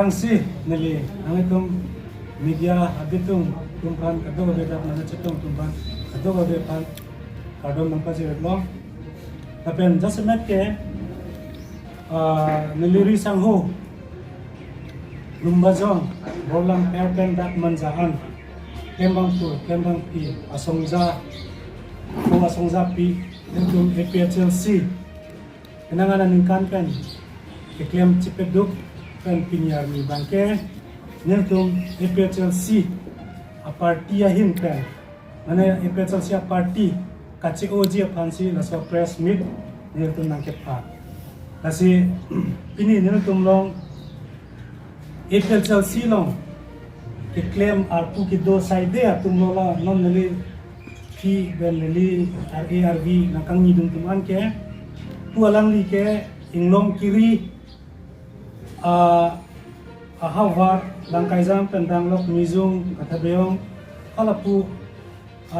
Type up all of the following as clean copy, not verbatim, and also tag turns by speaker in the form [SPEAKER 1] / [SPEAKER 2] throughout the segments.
[SPEAKER 1] orang sih nili angitum media abitung tumpan kado beda mana cetung tumpan kado beda kado nampak sih lo tapi just met ke niliri sanghu lumbazong bolang perpen dak manjahan kembang tu kembang pi asongza pi untuk APHLC kenangan ningkan kan iklaim cipeduk kan pinyar ni bangke niltum APHLC a party ahin kan mana APHLC a party kaci oji fansi laso press meet niltum nangket pa kasi pini niltum long APHLC long iklaim arpu ki do side atum lola non nili ki ben nili RARV nakang nidung tuman ke tu alang li ke inglong kiri Harvard langkaizam pendang lok mizung kata beong kalapu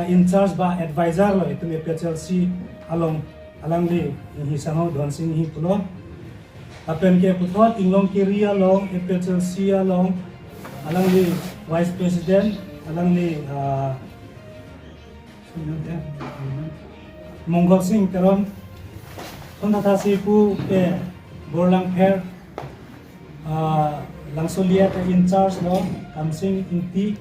[SPEAKER 1] in charge ba advisor lo itu APHLC alang li hisango don sing hi pulo apen ke putot inglong kiri along APHLC along alang li vice president alang li Mongol Singh teron kontatasi pu ke borlang per langsung lihat in charge lo kamsing inti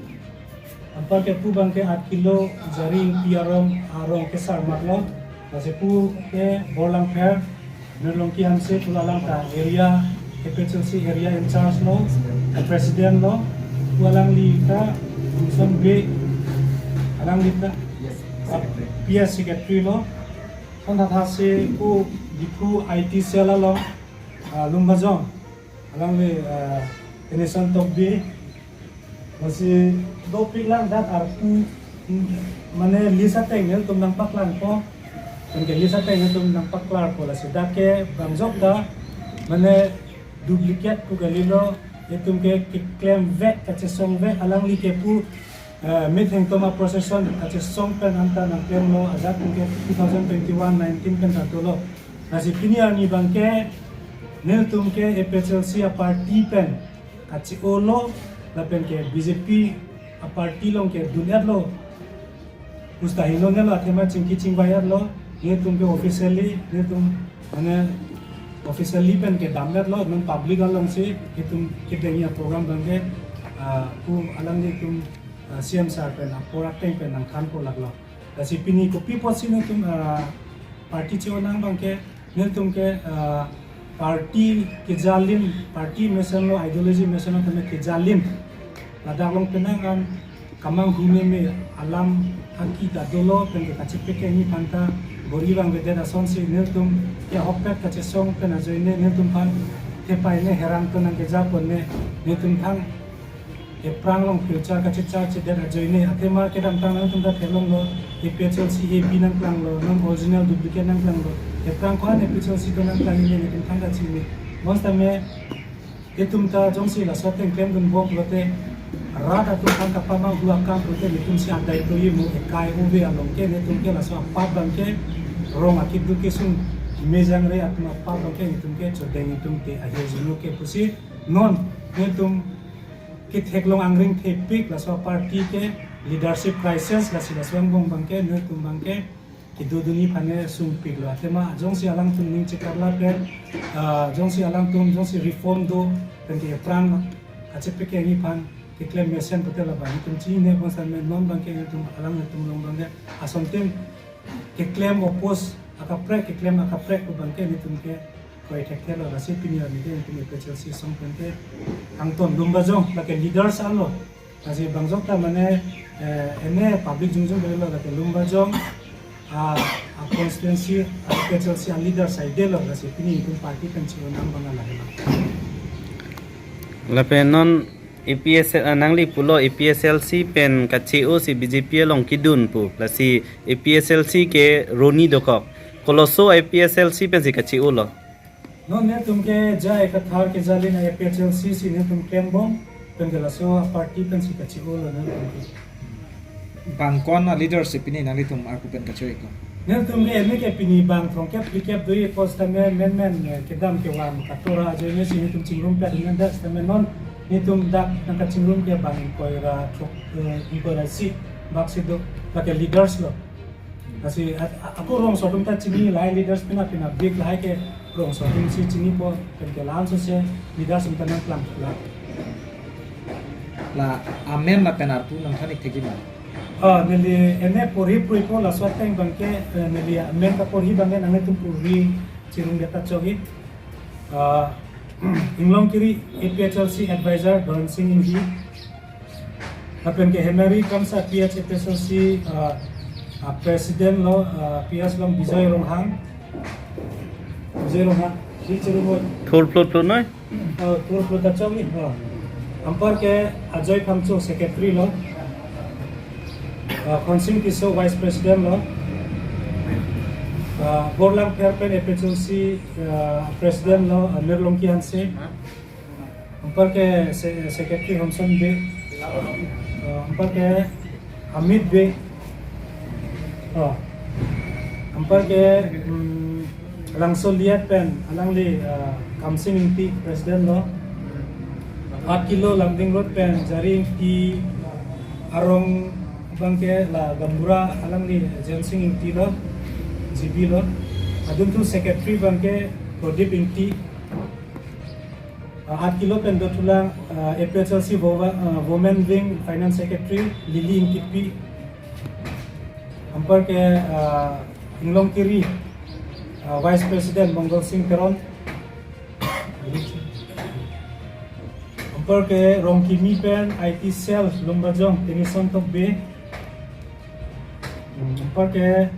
[SPEAKER 1] apa ke pu bangke 8 kilo jaring piarong arong ke sarmat lo kasi pu ke borlang per nerlong ki hamse tulalang ta area APHLC area in charge lo president lo walang lita sambe alang lita PS secretary lo kontatasi pu diku IT sela lo lumbazong alang le tenesan tobbi masih doping lang dat arpu mane lisa tengel tum nang paklan ko ke lisa tengel tum nang paklar ko la sida ke bangjok da mane duplicate ku galilo etum ke claim vet kache song vet alang li ke pu meeting toma procession kache song pen anta nang claim mo azat ke 2021-19 pen tatulo nasi piniar ni bangke nil tum ke APHLC a party pen kachi olo la pen ke BJP a party long ke dunyat lo mustahilo ne lo athema chingki chingbayat lo nil tum ke officially nil tum mane officially pen ke damlet lo non public along se ke tum ke denia program bangke pu alang ni tum CM sar pen apora teng pen nang khan ko laglo kasi pini ko pi posi ne tum party chonang bangke nil tum ke party kejalim party mission lo ideology mission lo teme kejalim ladang penangan kamang hume me alam aki dadolo pen ke kachi peke ni panta bori bang bede da son si niltum ke hopet kachi song pen ajoine niltum pan ke paine heran to nang ke japon ne niltum thang e prang long future kachi cha chi de ajoine atema ke dam tang nang tum da thelong lo APHLC AB nang plang lo non original duplicate nang plang lo prang ko ne APHLC to nang plang ni ne thang da chi ni monsta me etum ta jongsi la soteng klem gun bok lote rada tu kan kapama gua kam prote nitum si andai to yimu ekai uve along ke ne tum ke la so pa bang ke rong akit du ke sun mejang re atma pa bang ke nitum ke chodeng nitum te a hezulu ke pusi non ne tum ke theklong angring thepik la so party ke leadership crisis la sila swang bong bang ke ne tum bang ke ki duduni phane sung pik lo atema jongsi alang tum ning chikarla ke jongsi alang tum jongsi reform do pen ke prang achepek ke ni phan ke claim mission patela ba tum chi ne konsan me non bang ke tum alang tum long bang ke asonten ke claim opos akapre ke claim akapre ko bang ke ni tum ke koi thekelo rasi pinia ni den tum APHLC song pen ke angton lumba jong la ke leaders alo kasi bangjok ta mane ene public jungjung belo la ke lumba jong a constituency APHLC a leader side lo kasi pini tum party kan chi nang bang la
[SPEAKER 2] la pen non APSL nangli pulo APSLC pen kacio si BJP long kidun pu la si APSLC ke Roni dokok koloso APSLC pen si kacio lo
[SPEAKER 1] no ne tumke jai ka thar ke jalin APHLC si ne tum kembong pen ke laso party pen si kacio lo ne
[SPEAKER 3] bangkon na leadership ini nangli tum aku pen kacio iko
[SPEAKER 1] ne tum ke pini bang thong ke plikep doi post me men ke dam ke wam katora je ne si ne tum chingrum pe ne das me non ni tum dak nang kacingrum ke bang inkoira truk inkoira si baksido pakai leaders lo kasi aku rong sodum ta cini lai leaders pina big lai ke rong sodum si cini po ke lan so se leaders unta nang plan
[SPEAKER 3] La amen na penartu nang thanik thegi ma.
[SPEAKER 1] nili ene pori po la swata ing bangke nili amen ka pori bangke nang tum puri cirung data chogi inglong kiri APHLC advisor Don Singh Ingi apen ke Henry kamsa PHLC president lo PS long Bijoy Ronghang si cirung
[SPEAKER 2] thol plot noi
[SPEAKER 1] tour production ni ampar ke Ajoy Kamcho secretary lo Konsing Kiso vice president lo Borlang Fairpen APHLC president lo Nirlong Ki Hanse ampar ke secretary Homson Be ampar ke Amit Be ampar ke langsung lihat pen alangli Kamsing Inti president lo 8 kilo Langding Road pen jaring ti arong bangke la gambura alangli Jensing Inti lo GB lo adun tu secretary bangke Prodip Inti 8 kilo pen dotulang APHLC Women Wing Finance Secretary Lily Intipi ampar ke Inglong Kiri Vice President Monggol Singh Peron ampar ke Rongkimi Pen IT Cell Lumbajong Tenison Top B ampar ke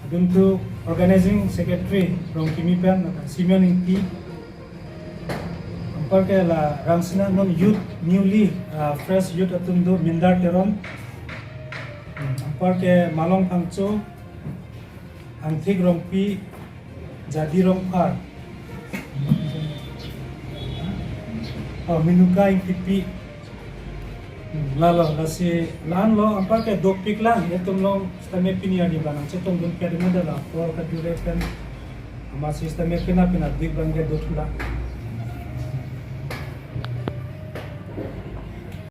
[SPEAKER 1] aduntu Organizing Secretary Rongkimi Pen Simeon Inti ampar ke la Ramsina non Youth Newly Fresh Youth atundu Mindar Teron ampar ke Malong Pangcho Antik Rongpi Jadi Rongpar Minuka yang pipi lalo lasi lan lo ampar ke dopik lang etum lo stame pinia di banang cetong dun pede medala por ka durepen ama sistem pina dik bangge dotula